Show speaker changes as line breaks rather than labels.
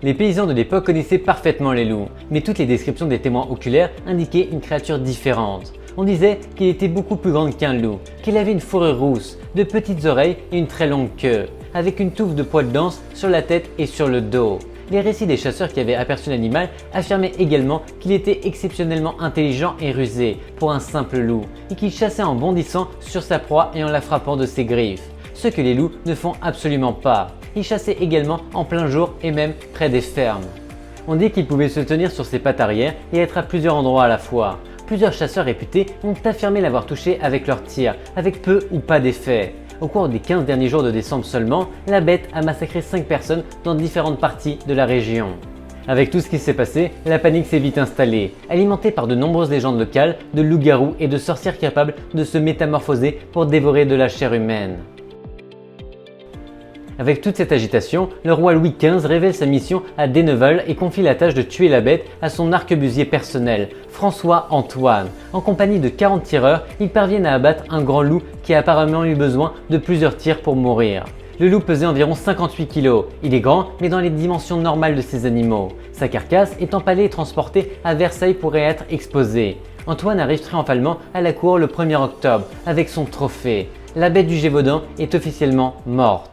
Les paysans de l'époque connaissaient parfaitement les loups, mais toutes les descriptions des témoins oculaires indiquaient une créature différente. On disait qu'il était beaucoup plus grand qu'un loup, qu'il avait une fourrure rousse, de petites oreilles et une très longue queue, avec une touffe de poils denses sur la tête et sur le dos. Les récits des chasseurs qui avaient aperçu l'animal affirmaient également qu'il était exceptionnellement intelligent et rusé pour un simple loup, et qu'il chassait en bondissant sur sa proie et en la frappant de ses griffes, ce que les loups ne font absolument pas. Il chassait également en plein jour et même près des fermes. On dit qu'il pouvait se tenir sur ses pattes arrière et être à plusieurs endroits à la fois. Plusieurs chasseurs réputés ont affirmé l'avoir touché avec leurs tirs, avec peu ou pas d'effet. Au cours des 15 derniers jours de décembre seulement, la bête a massacré 5 personnes dans différentes parties de la région. Avec tout ce qui s'est passé, la panique s'est vite installée, alimentée par de nombreuses légendes locales de loups-garous et de sorcières capables de se métamorphoser pour dévorer de la chair humaine. Avec toute cette agitation, le roi Louis XV révèle sa mission à Deneuval et confie la tâche de tuer la bête à son arquebusier personnel, François-Antoine. En compagnie de 40 tireurs, ils parviennent à abattre un grand loup qui a apparemment eu besoin de plusieurs tirs pour mourir. Le loup pesait environ 58 kg. Il est grand, mais dans les dimensions normales de ces animaux. Sa carcasse est empalée et transportée à Versailles pour y être exposée. Antoine arrive triomphalement à la cour le 1er octobre avec son trophée. La bête du Gévaudan est officiellement morte.